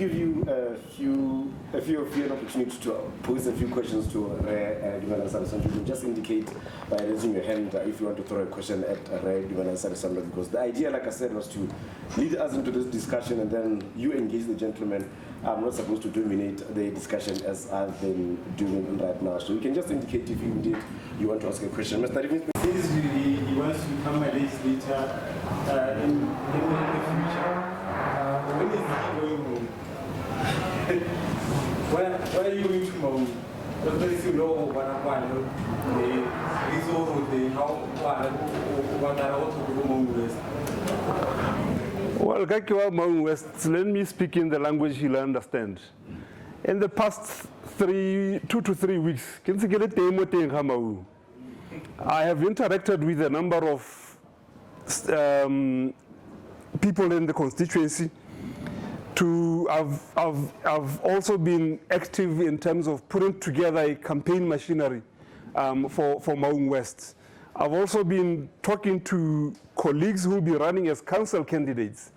give you an opportunity to pose a few questions to Dumelang Saleshando. You can just indicate by raising your hand if you want to throw a question at Dumelang Saleshando, because the idea, like I said, was to lead us into this discussion and then you engage the gentleman. I'm not supposed to dominate the discussion as I've been doing right now. So you can just indicate if you want to ask a question. Mr. David says he wants to become a legislator in the future. When is he going home? Why are you going to home? Because you know what I'm the result of the how what I want to go home with. Well, Gakiwa Maun West, let me speak in the language he'll understand. In the past 2 to 3 weeks, I have interacted with a number of people in the constituency. I've also been active in terms of putting together a campaign machinery for Maun West. I've also been talking to colleagues who will be running as council candidates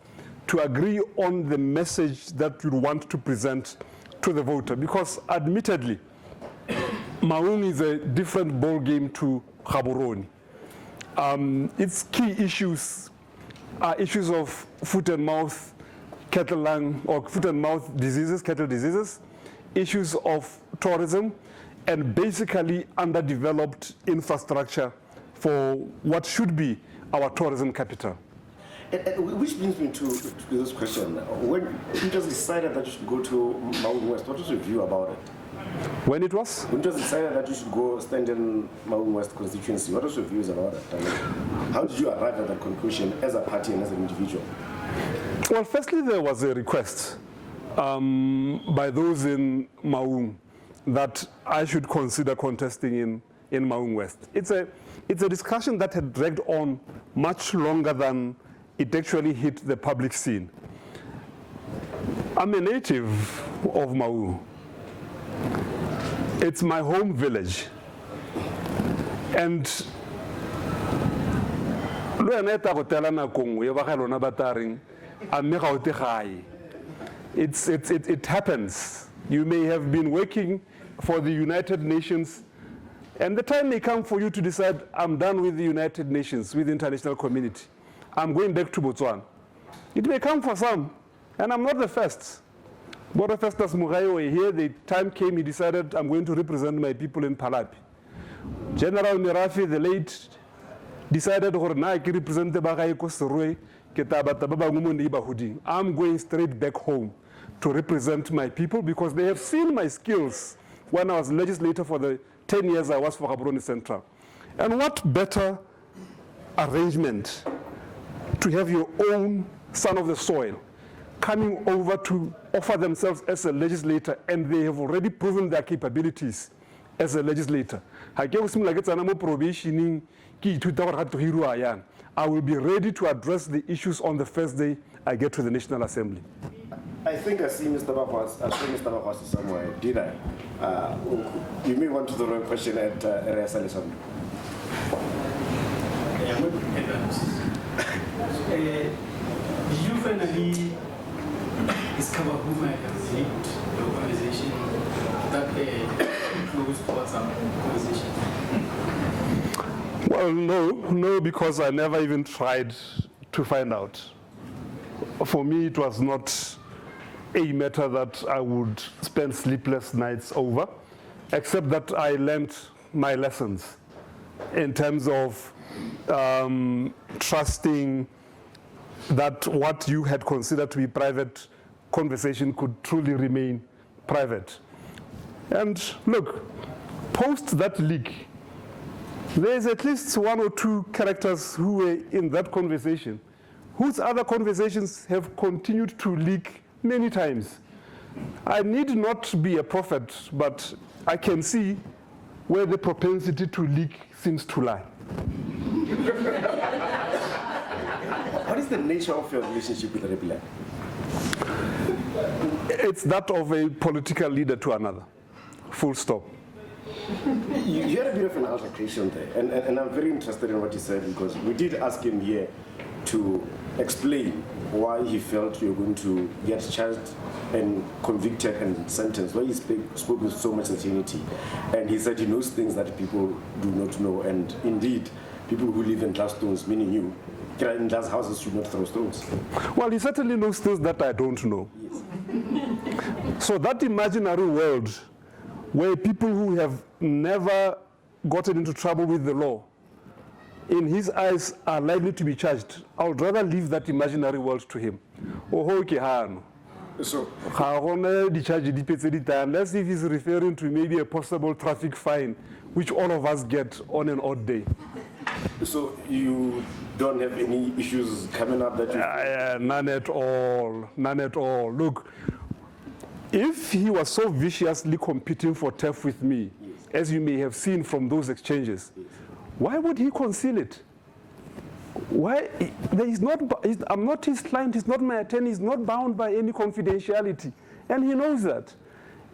to agree on the message that we want to present to the voter, because admittedly, Maun is a different ball game to Gaborone. Its key issues are issues of foot and mouth, cattle lung, or foot and mouth diseases, cattle diseases, issues of tourism, and basically underdeveloped infrastructure for what should be our tourism capital. Which brings me to this question. When you just decided that you should go to Maun West, what was your view about it? When it was? When you just decided that you should go stand in Maun West constituency, what was your views about it? I mean, how did you arrive at that conclusion as a party and as an individual? Well, firstly, there was a request by those in Maun that I should consider contesting in Maun West. It's a discussion that had dragged on much longer than it actually hit the public scene. I'm a native of Maun. It's my home village. And it happens. You may have been working for the United Nations, and the time may come for you to decide, I'm done with the United Nations, with the international community. I'm going back to Botswana. It may come for some, and I'm not the first. Bora Festus Mugayo here, the time came, he decided, I'm going to represent my people in Palapi. General Mirafi, the late, decided, I'm going straight back home to represent my people because they have seen my skills when I was legislator for the 10 years I was for Gaborone Central. And what better arrangement to have your own son of the soil coming over to offer themselves as a legislator, and they have already proven their capabilities as a legislator. I will be ready to address the issues on the first day I get to the National Assembly. I think I see Mr. Bakwas somewhere. Did I? You may want to throw a question at Saleshando. Did you finally discover who might have leaked the organization that close towards some organization? Well, no, because I never even tried to find out. For me, it was not a matter that I would spend sleepless nights over, except that I learned my lessons in terms of trusting that what you had considered to be private conversation could truly remain private. And look, post that leak, there's at least 1 or 2 characters who were in that conversation, whose other conversations have continued to leak many times. I need not be a prophet, but I can see where the propensity to leak seems to lie. What is the nature of your relationship with the Rebbe? It's that of a political leader to another. Full stop. You had a bit of an altercation there, and I'm very interested in what you said, because we did ask him here to explain why he felt you were going to get charged and convicted and sentenced, why he spoke with so much certainty. And he said he knows things that people do not know. And indeed, people who live in glass stones, meaning you, in glass houses should not throw stones. Well, he certainly knows things that I don't know. Yes. So that imaginary world where people who have never gotten into trouble with the law, in his eyes, are likely to be charged, I would rather leave that imaginary world to him. So, unless if he's referring to maybe a possible traffic fine, which all of us get on an odd day. so you don't have any issues coming up that you... None at all, none at all. Look, if he was so viciously competing for turf with me, Yes. as you may have seen from those exchanges, Yes. why would he conceal it? Why? There is not, I'm not his client, he's not my attorney, he's not bound by any confidentiality. And he knows that.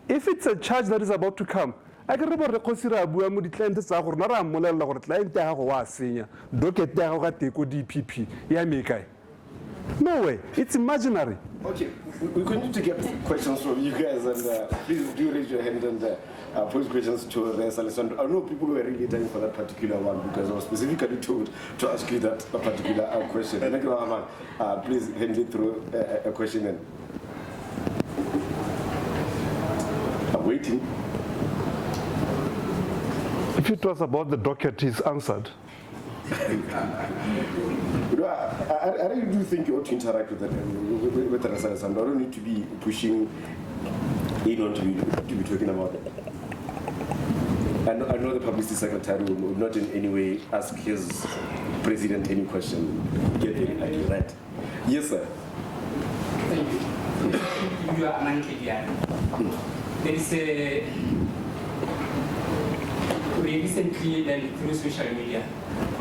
If it's a charge that is about to come, I can remember the consider bua mo di client tsa go rena ra mmolela gore client ya go wa senya docket ya go ga teko DPP ya me kae. No way, it's imaginary. Okay, we continue to get questions from you guys, and please do raise your hand and pose questions to Saleshando. I know people were really dying for that particular one because I was specifically told to ask you that particular question. And please hand me through a question. And I'm waiting. If it was about the docket, he's answered. You know, I really do think you ought to interact with Saleshando. I don't need to be pushing anyone to be talking about it. I know the publicity secretary will not in any way ask his president any question. Get any like that. Yes, sir. Thank you. You are an There is a recently then through social media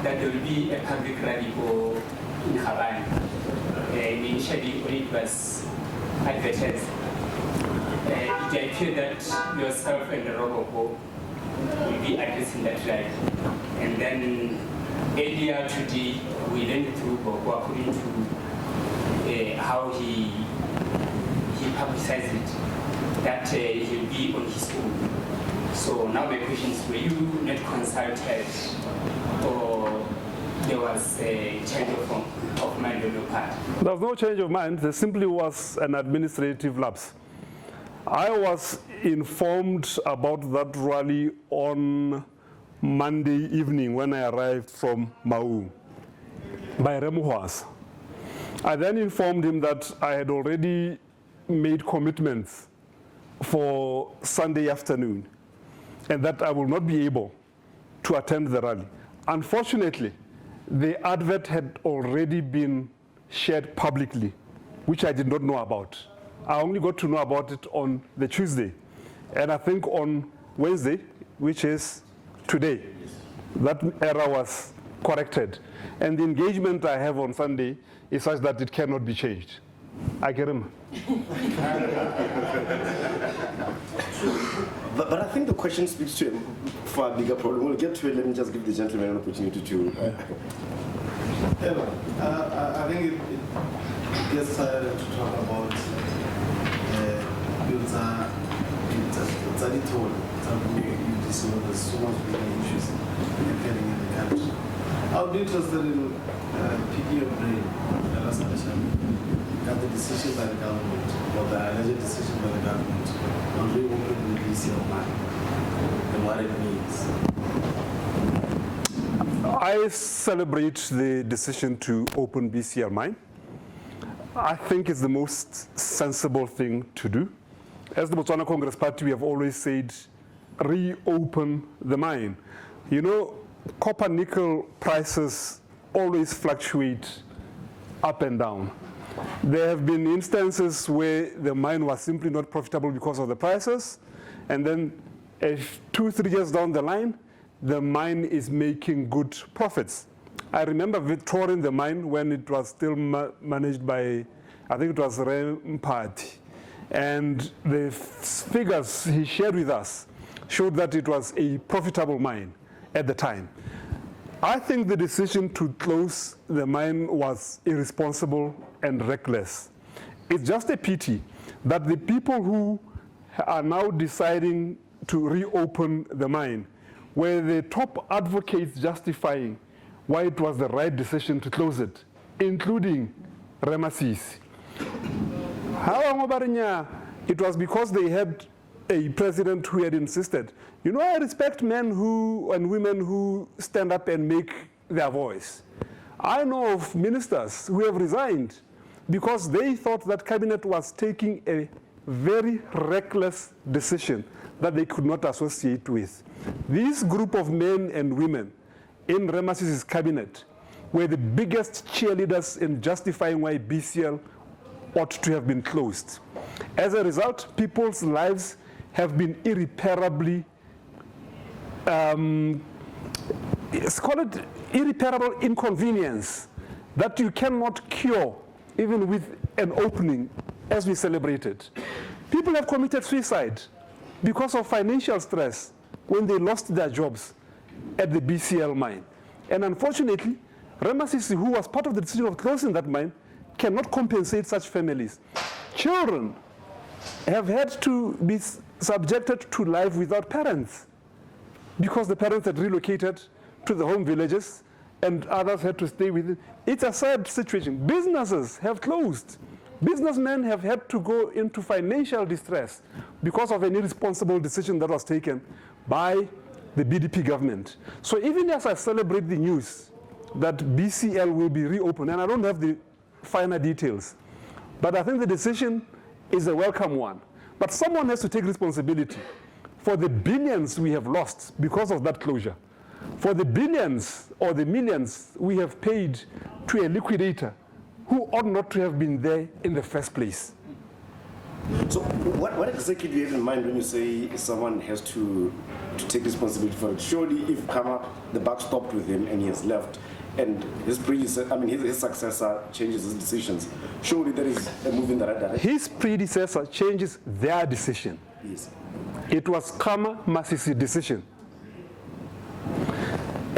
that there will be a public rally for in Havana. Initially, when it was advertised, it appeared that yourself and Roboco will be addressing that rally. And then earlier today, we learned through Bobo according to how he publicized it, that he'll be on his own. So now my question is, were you not consulted, or there was a change of mind on your part? There was no change of mind. There simply was an administrative lapse. I was informed about that rally on Monday evening when I arrived from Maung by Remuhwas. I then informed him that I had already made commitments for Sunday afternoon and that I will not be able to attend the rally. Unfortunately, the advert had already been shared publicly, which I did not know about. I only got to know about it on the Tuesday. And I think on Wednesday, which is today, that error was corrected. And the engagement I have on Sunday is such that it cannot be changed. I get him. But I think the question speaks to him for a bigger problem. We'll get to it. Let me just give the gentleman an opportunity to. I think it gets tired to talk about there's so much bigger issues happening in the country. I would be interested in picking your brain, at the decision by the government, or the alleged decision by the government, on reopening the BCL mine and what it means. I celebrate the decision to open BCL mine. I think it's the most sensible thing to do. As the Botswana Congress Party, we have always said, reopen the mine. You know, copper nickel prices always fluctuate up and down. There have been instances where the mine was simply not profitable because of the prices, and then 2-3 years down the line, the mine is making good profits. I remember touring the mine when it was still managed by, I think it was Party, and the figures he shared with us showed that it was a profitable mine at the time. I think the decision to close the mine was irresponsible and reckless. It's just a pity that the people who are now deciding to reopen the mine were the top advocates justifying why it was the right decision to close it, including Ramasisi. However, it was because they had a president who had insisted. You know, I respect men and women who stand up and make their voice. I know of ministers who have resigned because they thought that cabinet was taking a very reckless decision that they could not associate with. This group of men and women in Ramasisi's cabinet were the biggest cheerleaders in justifying why BCL ought to have been closed. As a result, people's lives have been irreparably, let's call it irreparable inconvenience that you cannot cure even with an opening as we celebrated. People have committed suicide because of financial stress when they lost their jobs at the BCL mine. And unfortunately, Ramasisi, who was part of the decision of closing that mine, cannot compensate such families. Children have had to be subjected to life without parents because the parents had relocated to the home villages and others had to stay with it. It's a sad situation. Businesses have closed. Businessmen have had to go into financial distress because of an irresponsible decision that was taken by the BDP government. So even as I celebrate the news that BCL will be reopened, and I don't have the finer details, but I think the decision is a welcome one. But someone has to take responsibility for the billions we have lost because of that closure, for the billions or the millions we have paid to a liquidator who ought not to have been there in the first place. So what exactly do you have in mind when you say someone has to take responsibility for it? Surely if the buck stopped with him and he has left, and his successor changes his decisions, surely there is a move in the right direction. His predecessor changes their decision. Yes. It was Kama Masisi's decision.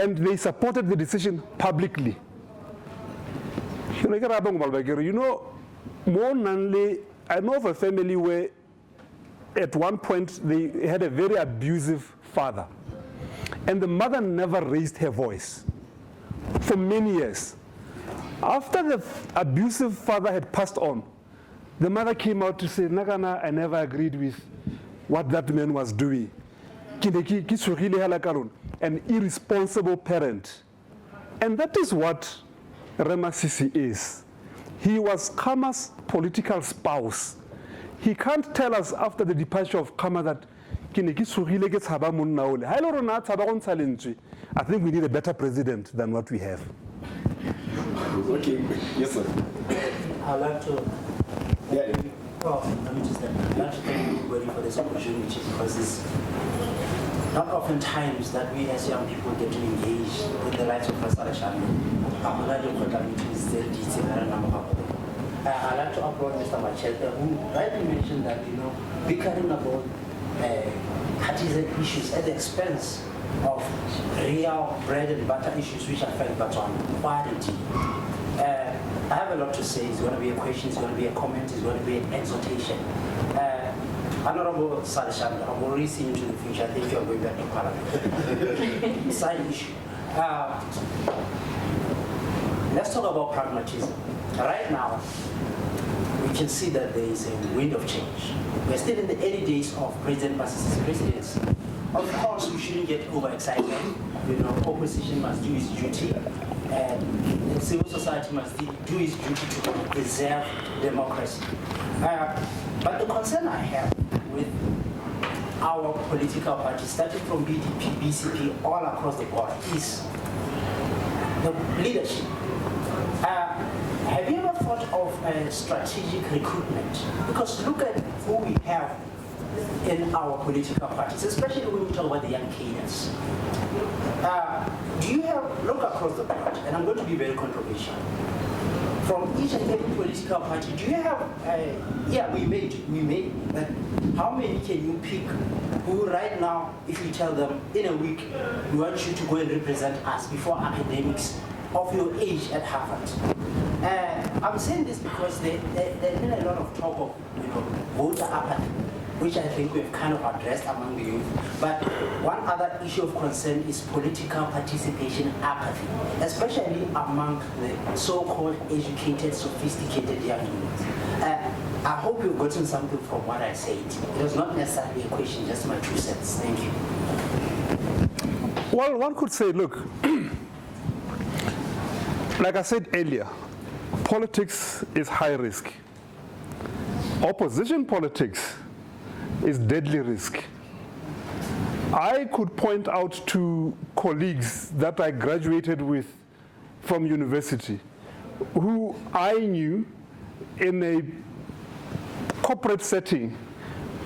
And they supported the decision publicly. You know, more Nanle, I know of a family where at one point they had a very abusive father. And the mother never raised her voice for many years. After the abusive father had passed on, the mother came out to say, Nagana, I never agreed with what that man was doing. An irresponsible parent. And that is what Ramasisi is. He was Kama's political spouse. He can't tell us after the departure of Kama that I think we need a better president than what we have. Okay, yes sir. I'd like to Yeah. I'd like to thank everybody for this opportunity because it's not oftentimes that we as young people get to engage with the likes of Saleshando. I'd like to applaud Mr. Machete, who rightly mentioned that, bickering about partisan issues at the expense of real bread and butter issues which affect Botswana quality. I have a lot to say. It's going to be a question, it's going to be a comment, it's going to be an exhortation. Honorable Saleshando, I'm already seeing into the future. I think you're going back to Parliament. Side issue. Let's talk about pragmatism. Right now, we can see that there is a wind of change. We're still in the early days of President Masisi's presidency. Of course, we shouldn't get overexcited. Opposition must do its duty, and civil society must do its duty to preserve democracy. But the concern I have with our political parties, starting from BDP, BCP, all across the board, is the leadership. Have you ever thought of strategic recruitment? Because look at who we have in our political parties, especially when we talk about the young cadres. Do you have, look across the board, and I'm going to be very controversial. from each and every political party, do you have, yeah, we made, but how many can you pick who right now, if you tell them in a week, we want you to go and represent us before academics of your age at Harvard? I'm saying this because there's been a lot of talk of voter apathy, which I think we've kind of addressed among the youth. But one other issue of concern is political participation apathy, especially among the so-called educated, sophisticated young youth. I hope you've gotten something from what I said. It was not necessarily a question, just my 2 cents. Thank you. Well, one could say, look, like I said earlier, politics is high risk. Opposition politics is deadly risk. I could point out to colleagues that I graduated with from university who I knew in a corporate setting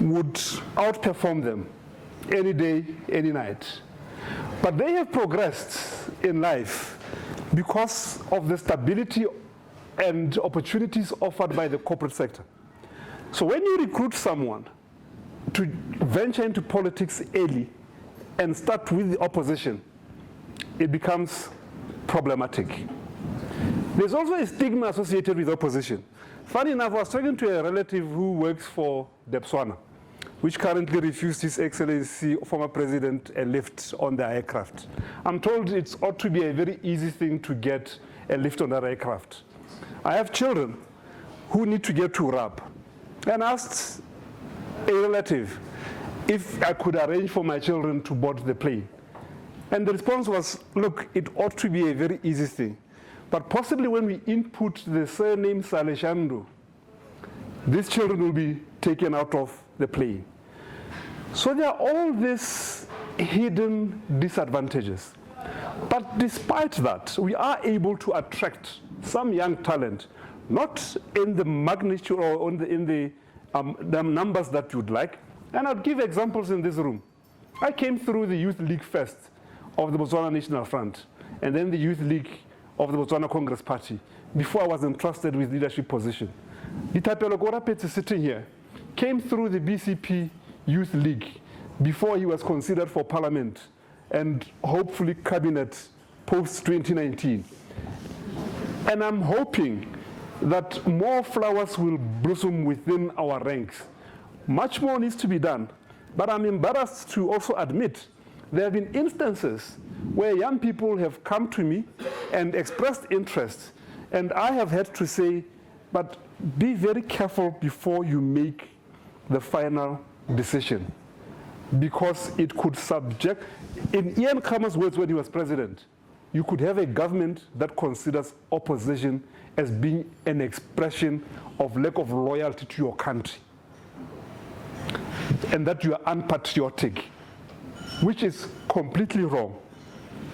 would outperform them any day, any night. But they have progressed in life because of the stability and opportunities offered by the corporate sector. So when you recruit someone to venture into politics early and start with the opposition, it becomes problematic. There's also a stigma associated with opposition. Funny enough, I was talking to a relative who works for Botswana, which currently refused His Excellency, former president, a lift on their aircraft. I'm told it ought to be a very easy thing to get a lift on their aircraft. I have children who need to get to RAB, and asked a relative if I could arrange for my children to board the plane. And the response was, look, it ought to be a very easy thing. But possibly when we input the surname Saleshando, these children will be taken out of the plane. So there are all these hidden disadvantages. But despite that, we are able to attract some young talent, not in the magnitude or in the numbers that you'd like. And I'll give examples in this room. I came through the Youth League first of the Botswana National Front, and then the Youth League of the Botswana Congress Party, before I was entrusted with leadership position. Ditapelo Gorapetse sitting here came through the BCP Youth League before he was considered for parliament and hopefully cabinet post-2019. And I'm hoping that more flowers will blossom within our ranks. Much more needs to be done, but I'm embarrassed to also admit there have been instances where young people have come to me and expressed interest, and I have had to say, but be very careful before you make the final decision, because it could subject, in Ian Khama's words when he was president, you could have a government that considers opposition as being an expression of lack of loyalty to your country, and that you are unpatriotic, which is completely wrong.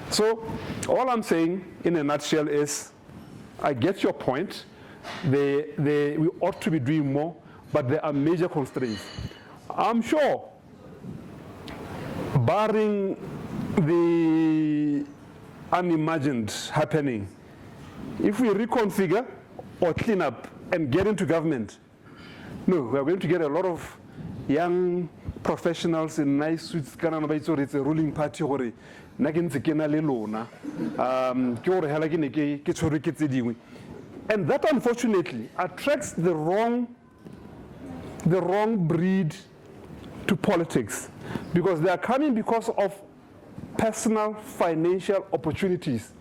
So all I'm saying in a nutshell is, I get your point. We ought to be doing more, but there are major constraints. I'm sure, barring the unimagined happening, if we reconfigure or clean up and get into government, no, we are going to get a lot of young professionals in nice suits. It's a ruling party. And that unfortunately attracts the wrong breed to politics, because they are coming because of personal financial opportunities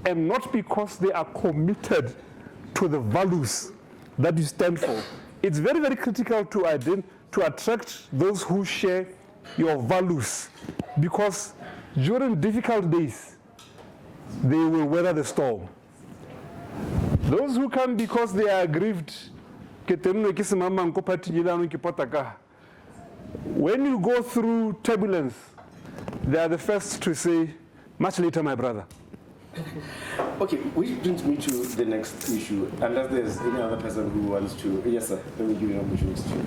and not because they are committed to the values that you stand for. It's very, very critical to attract those who share your values, because during difficult days, they will weather the storm. Those who come because they are aggrieved, when you go through turbulence, they are the first to say, much later, my brother. Okay, which brings me to the next issue, unless there's any other person who wants to. Yes, sir. Let me give you an opportunity to.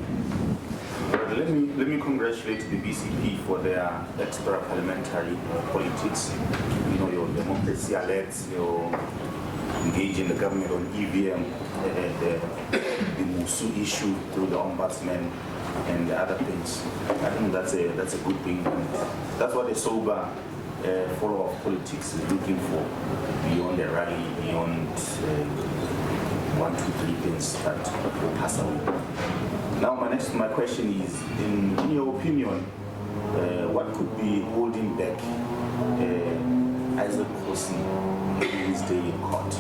Let me congratulate the BCP for their extra parliamentary politics. You know, your democracy alerts, your engaging the government on EVM, the Musu issue through the ombudsman, and the other things. I think that's a good thing. That's what a sober follower of politics is looking for, beyond the rally, beyond 1, 2, 3 things that will pass away. Now my question is, in your opinion, what could be holding back Isaac Kosi in his day in court?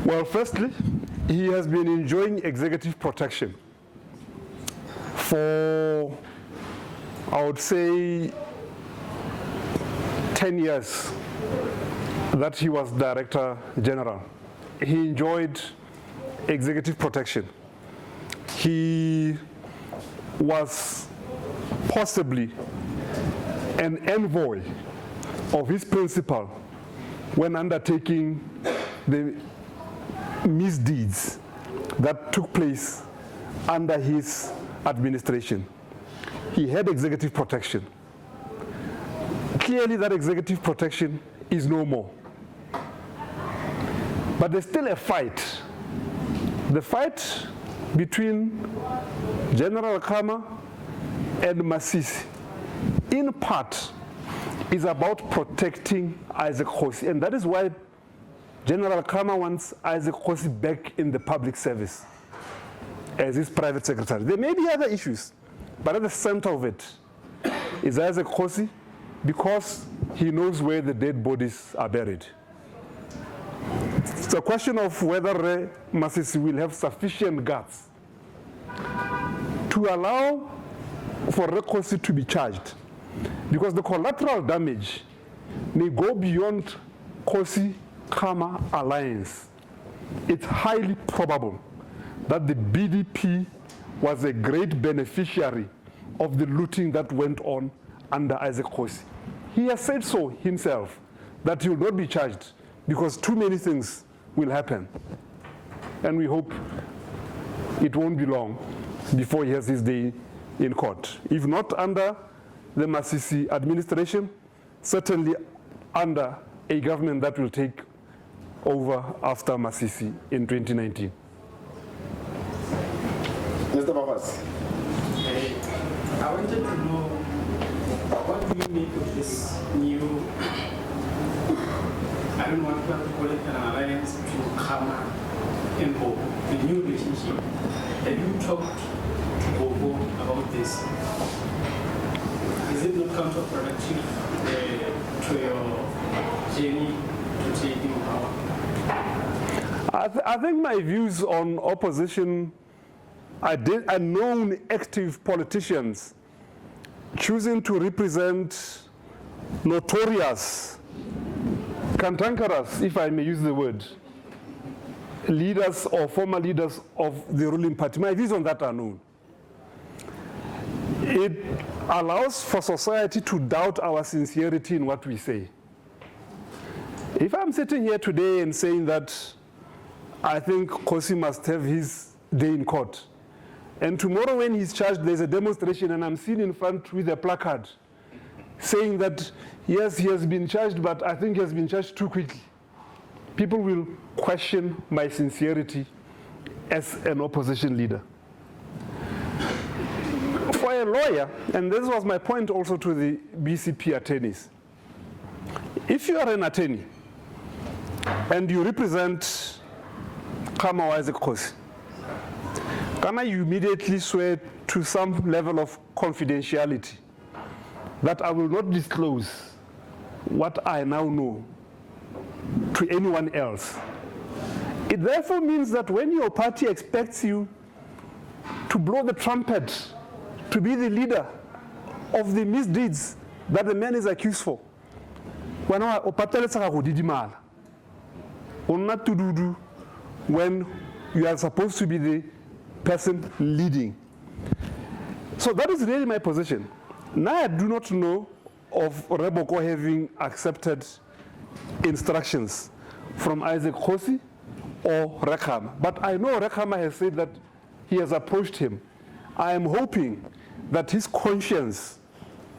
Well, firstly, he has been enjoying executive protection for, I would say, 10 years that he was Director General. He enjoyed executive protection. He was possibly an envoy of his principal when undertaking the misdeeds that took place under his administration. He had executive protection. Clearly that executive protection is no more. But there's still a fight. The fight between General Khama and Masisi, in part, is about protecting Isaac Kosi, and that is why General Khama wants Isaac Kosi back in the public service as his private secretary. There may be other issues, but at the center of it is Isaac Kosi, because he knows where the dead bodies are buried. It's a question of whether Masisi will have sufficient guts to allow for Kosi to be charged, because the collateral damage may go beyond Kosi-Khama alliance. It's highly probable that the BDP was a great beneficiary of the looting that went on under Isaac Kosi. He has said so himself, that he will not be charged because too many things will happen. And we hope it won't be long before he has his day in court. If not under the Masisi administration, certainly under a government that will take over after Masisi in 2019. Mr. Babas. I wanted to know, what do you make of this new, I don't want to call it an alliance to Khama and Bobo, the new relationship? Have you talked to Bobo about this? Is it not counterproductive to your journey to taking power? I think my views on opposition are known active politicians choosing to represent notorious, cantankerous, if I may use the word, leaders or former leaders of the ruling party. My views on that are known. It allows for society to doubt our sincerity in what we say. If I'm sitting here today and saying that I think Kosi must have his day in court, and tomorrow when he's charged, there's a demonstration and I'm seen in front with a placard saying that, yes, he has been charged, but I think he has been charged too quickly, people will question my sincerity as an opposition leader. For a lawyer, and this was my point also to the BCP attorneys, if you are an attorney and you represent Khama Isaac Kosi, can you immediately swear to some level of confidentiality that I will not disclose what I now know to anyone else? It therefore means that when your party expects you to blow the trumpet, to be the leader of the misdeeds that the man is accused for, when you are supposed to be the person leading. So that is really my position. Now I do not know of Reboko having accepted instructions from Isaac Kosi or Rekhama, but I know Rekhama has said that he has approached him. I am hoping that his conscience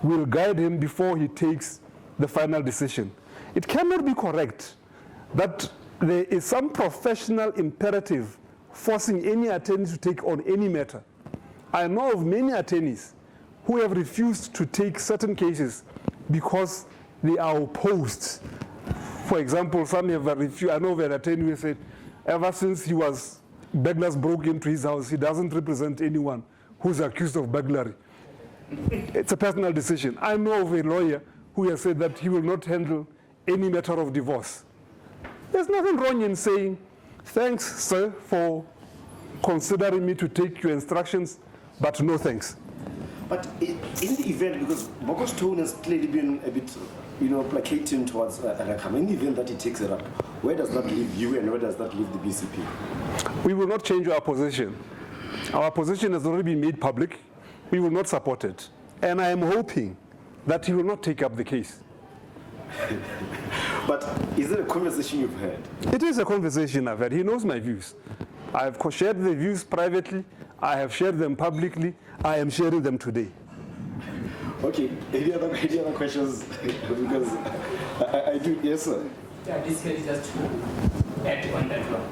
will guide him before he takes the final decision. It cannot be correct that there is some professional imperative forcing any attorney to take on any matter. I know of many attorneys who have refused to take certain cases because they are opposed. For example, some have refused. I know of an attorney who said, ever since burglars broke into his house, he doesn't represent anyone who's accused of burglary. It's a personal decision. I know of a lawyer who has said that he will not handle any matter of divorce. There's nothing wrong in saying, thanks, sir, for considering me to take your instructions, but no thanks. But in the event, because Boko's tone has clearly been a bit, placating towards Rakam, in the event that he takes it up, where does that leave you and where does that leave the BCP? We will not change our position. Our position has already been made public. We will not support it. And I am hoping that he will not take up the case. But is it a conversation you've had? It is a conversation I've had. He knows my views. I have shared the views privately. I have shared them publicly. I am sharing them today. Okay, any other questions? Because I do, yes, sir. Yeah, this is just to add on that one.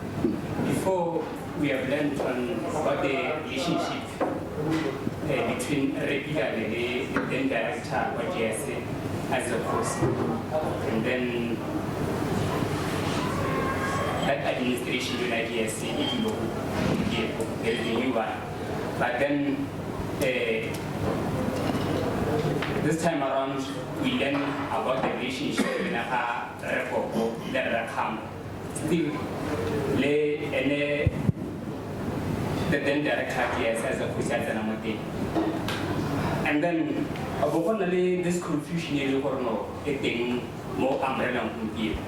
Before we have learned on what the relationship between Repika and the then director of GSA as a course. And then that administration in GSA, if you know, there is a new one. But then this time around, we learn about the relationship in a report that come. Still, the then director yes, as a Kusatanamate. And then, this confusion is a thing more umbrella would give.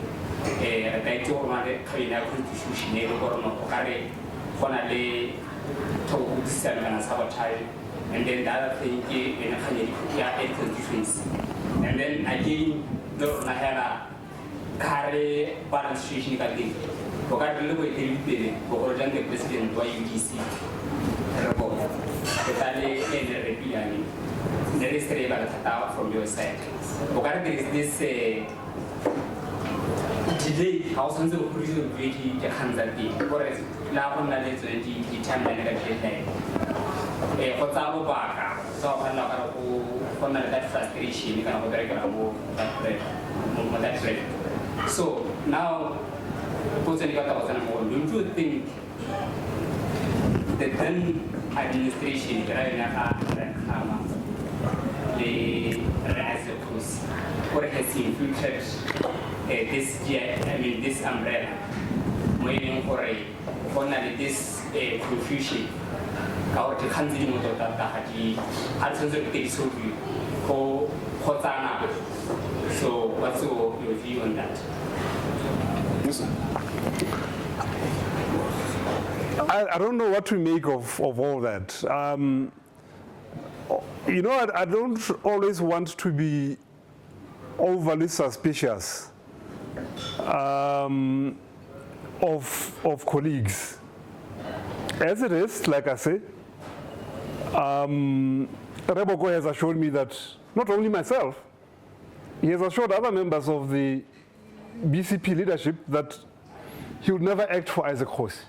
A title of the Karina constitution, Okare, Honale, Togu, Seven and Sabotage, and then the other thing in a Hanyakia constituency. And then again, Nahara, Kare, balance situation again. Okare look at the Bokojan, the president, YUGC, report. The Tale and the Repiani. There is a from your side. Okare, there is this. Today, thousands of police will be the hands at the forest, Lavan and the time and a Hotabo Baka, so I'm not that frustration, you can have that trade. So now, don't you think the then administration, what has infiltrated this umbrella, waiting for finally this confusion. Our country motor that Haji had to take so Hotana. So, what's your view on that? Yes, sir. I don't know what to make of all that. I don't always want to be overly suspicious of colleagues. As it is, like I say, Reboko has assured me that not only myself, he has assured other members of the BCP leadership that he would never act for Isaac Hosi.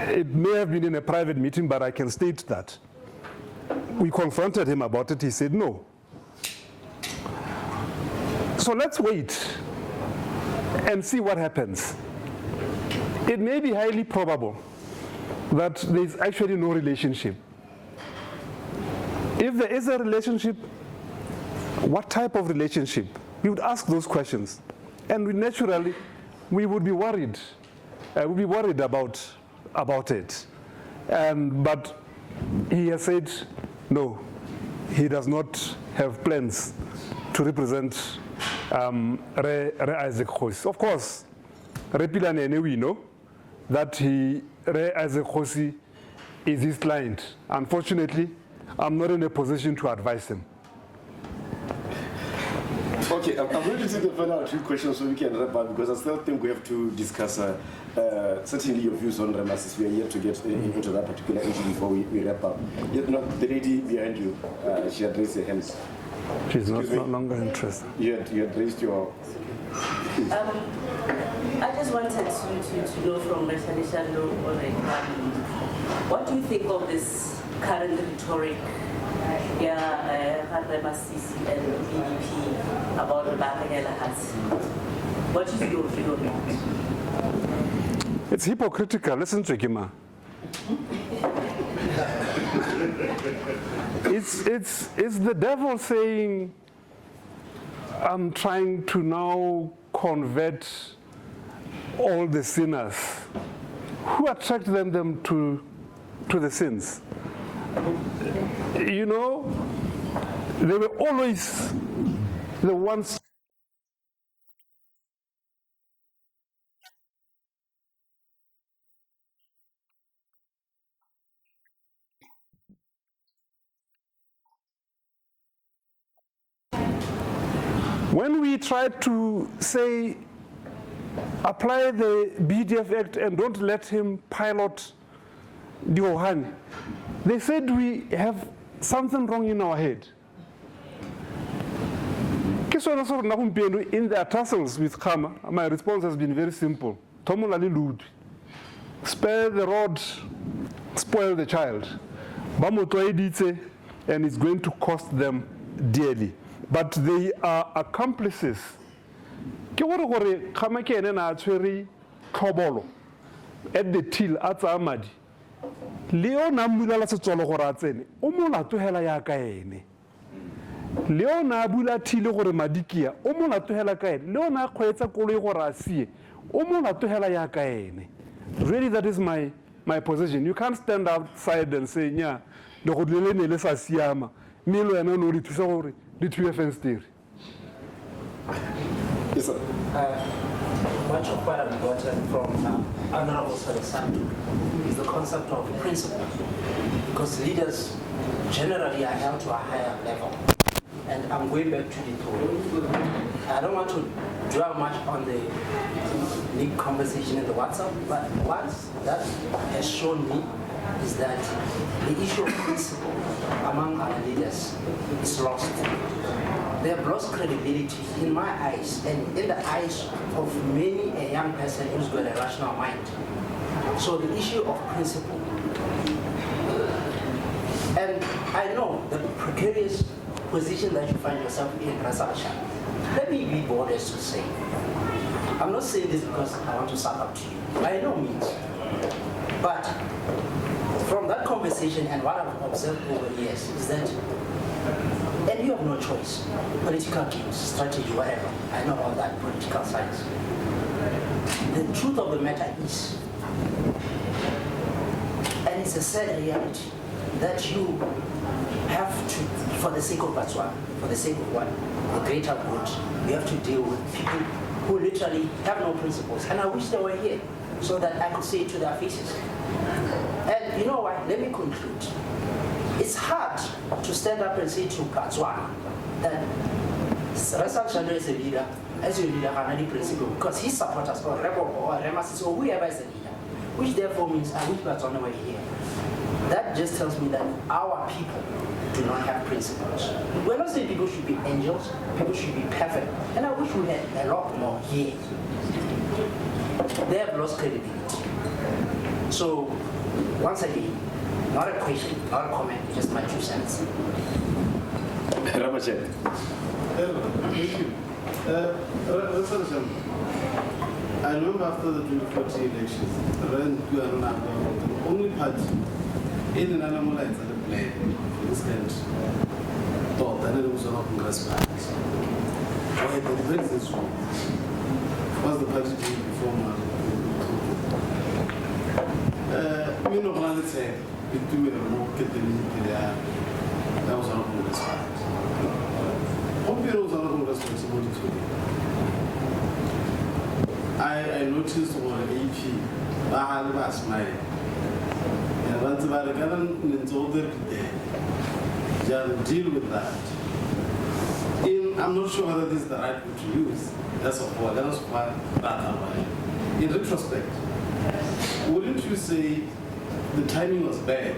It may have been in a private meeting, but I can state that. We confronted him about it, he said no. So let's wait and see what happens. It may be highly probable that there is actually no relationship. If there is a relationship, what type of relationship? We would ask those questions. And we would be worried. We'd be worried about it. But he has said, no, he does not have plans to represent Isaac Hosi. Of course, Repilane, we know that Isaac Hosi is his client. Unfortunately, I'm not in a position to advise him. Okay, I'm going to take the final two questions so we can wrap up, because I still think we have to discuss certainly your views on Ramasis. We are yet to get into that particular issue before we wrap up. Yet, no, the lady behind you, she had raised her hands. She's no longer interested. You had raised your... I just wanted to know from Mr. Saleshando, what do you think of this current rhetoric, Masisi and PDP about the Bakagela Hats? What is your view on that? It's hypocritical. Listen to Kima. It's the devil saying, I'm trying to now convert all the sinners. Who attracted them to the sins? You know, they were always the ones. When we tried to say, apply the BDF Act and don't let him pilot the Ohani, they said we have something wrong in our head. In their tussles with Kama, my response has been very simple. Spare the rod, spoil the child. And it's going to cost them dearly. But they are accomplices. At the till at Amadi. Leo Namula Solo Horatzen, Omola to Hela Yakaene. Leo Nabula Tilo Madikia, Omola to Hela Kain, Leona Queta Koli Horasi, Omola to Hela Yakaene. Really, that is my position. You can't stand outside and say, yeah, the Hodlene Lesa Siama, Milo and Nori to Sori. Did you have still? Yes, sir. Much of what I've gotten from Honorable Saleshando is the concept of principle. Because leaders generally are held to a higher level. And I'm going back to the throne. I don't want to dwell much on the big conversation in the WhatsApp, but what that has shown me is that the issue of principle among our leaders is lost. They have lost credibility in my eyes and in the eyes of many a young person who's got a rational mind. So the issue of principle, and I know the precarious position that you find yourself in, Rasasha. Let me be modest to say, I'm not saying this because I want to suck up to you, by no means. But from that conversation and what I've observed over the years is that, and you have no choice, political games, strategy, whatever, I know all that political science. The truth of the matter is, and it's a sad reality, that you have to, for the sake of Botswana, for the sake of what? The greater good, you have to deal with people who literally have no principles. And I wish they were here so that I could say it to their faces. And you know what? Let me conclude. It's hard to stand up and say to Botswana that Saleshando is a leader, as your leader, has any principle, because his supporters, or Rebel, or Remasis, or whoever is a leader, which therefore means I wish Botswana were here. That just tells me that our people do not have principles. We're not saying people should be angels, people should be perfect, and I wish we had a lot more here. They have lost credibility. So, once again, not a question, not a comment, just my 2 cents. Ramachan. I remember after the 2014 elections, the only party in an animal rights that played for this country thought that it was one of Congress parties. Why the debate is wrong? What's the party doing before now? Me no plan say between me and get the that was one of Congress parties. Hope you know one of Congress parties. I noticed on AP, I had last night. And once about the government told them to deal with that. I'm not sure whether this is the right word to use. That's what in retrospect, wouldn't you say the timing was bad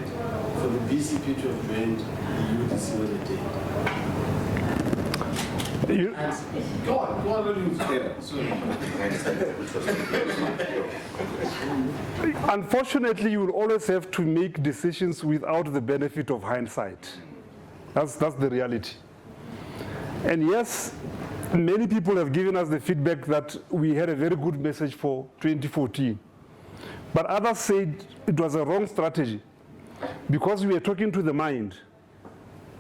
for the BCP to have joined the UDC when they did? You, Go on, let me sorry. unfortunately, you will always have to make decisions without the benefit of hindsight. That's the reality. And yes, many people have given us the feedback that we had a very good message for 2014. But others said it was a wrong strategy because we were talking to the mind.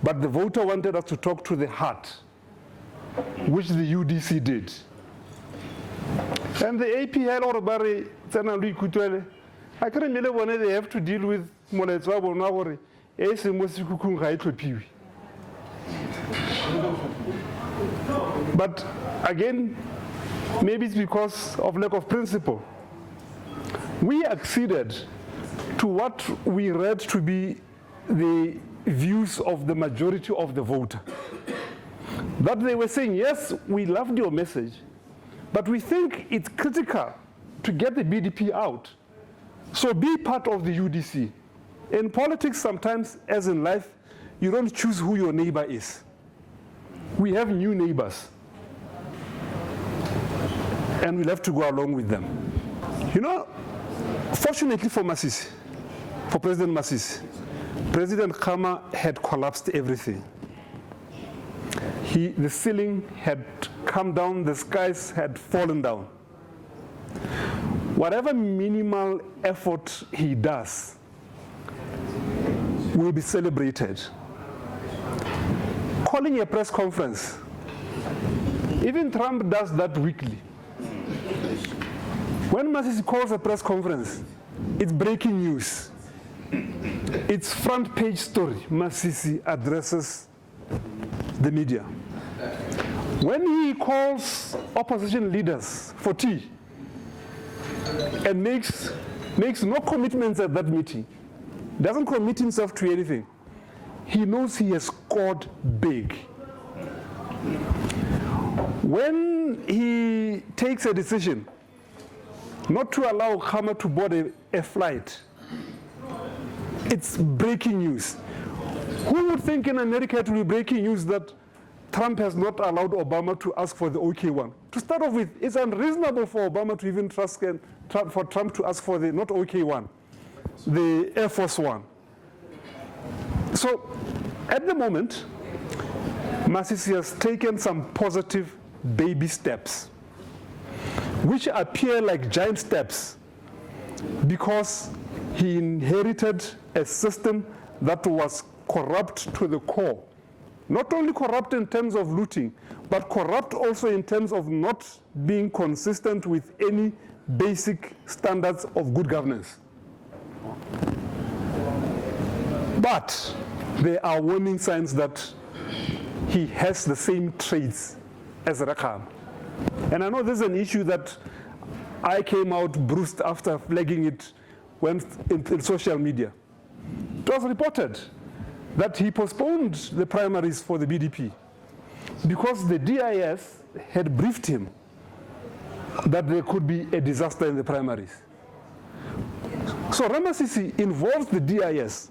But the voter wanted us to talk to the heart, which the UDC did. And the APL or Barry, I can't remember when they have to deal with Moletswa Bonawari, but again, maybe it's because of lack of principle. We acceded to what we read to be the views of the majority of the voter. That they were saying, yes, we loved your message, but we think it's critical to get the BDP out. So be part of the UDC. In politics, sometimes, as in life, you don't choose who your neighbor is. We have new neighbors, and we'll have to go along with them. You know, fortunately for Masisi, for President Masisi, President Khama had collapsed everything. The ceiling had come down, the skies had fallen down. Whatever minimal effort he does will be celebrated. Calling a press conference, even Trump does that weekly. When Masisi calls a press conference, it's breaking news. It's front page story. Masisi addresses the media. When he calls opposition leaders for tea and makes no commitments at that meeting, doesn't commit himself to anything, he knows he has scored big. When he takes a decision not to allow Khama to board a flight, it's breaking news. Who would think in America it will be breaking news that Trump has not allowed Obama to ask for the OK1? To start off with, it's unreasonable for Obama to even for Trump to ask for the not OK1, the Air Force One. So at the moment, Masisi has taken some positive baby steps, which appear like giant steps because he inherited a system that was corrupt to the core. Not only corrupt in terms of looting, but corrupt also in terms of not being consistent with any basic standards of good governance. But there are warning signs that he has the same traits as Rakham. And I know this is an issue that I came out bruised after flagging it when in social media. It was reported that he postponed the primaries for the BDP because the DIS had briefed him that there could be a disaster in the primaries. So Ramasisi involves the DIS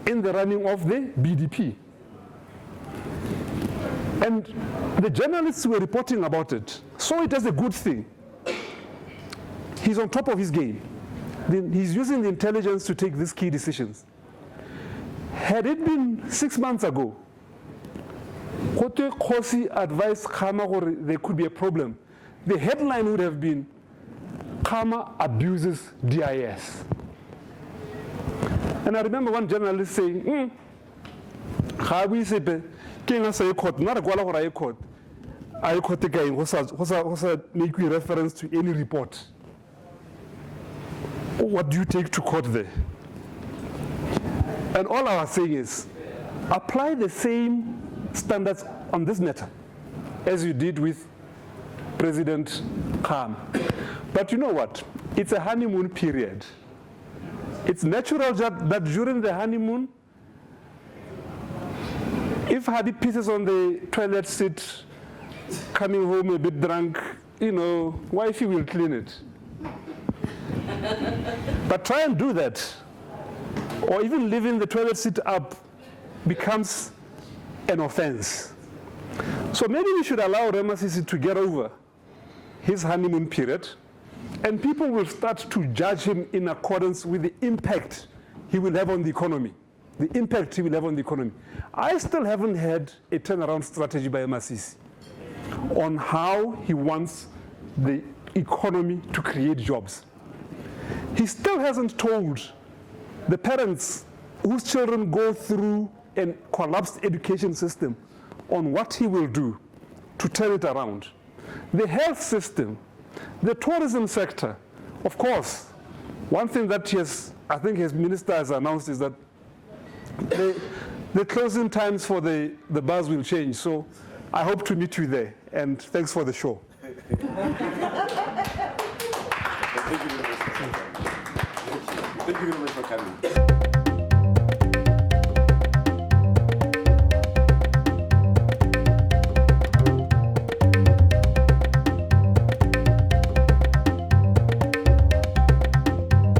in the running of the BDP. And the journalists were reporting about it, saw it as a good thing. He's on top of his game. He's using the intelligence to take these key decisions. Had it been 6 months ago, Kote Khosi advised Khama there could be a problem, the headline would have been, Khama abuses DIS. And I remember one journalist saying, make reference to any report. What do you take to court there? And all I was saying is, apply the same standards on this matter as you did with President Khan. But you know what? It's a honeymoon period. It's natural that during the honeymoon, if Habib pisses on the toilet seat, coming home a bit drunk, wifey will clean it. But try and do that, or even leaving the toilet seat up becomes an offense. So maybe we should allow Ramasisi to get over his honeymoon period, and people will start to judge him in accordance with the impact he will have on the economy. The impact he will have on the economy. I still haven't had a turnaround strategy by Masisi on how he wants the economy to create jobs. He still hasn't told the parents whose children go through a collapsed education system on what he will do to turn it around. The health system, the tourism sector, of course, one thing that I think his minister has announced is that the closing times for the bars will change. So I hope to meet you there, and thanks for the show. Thank you very much for coming.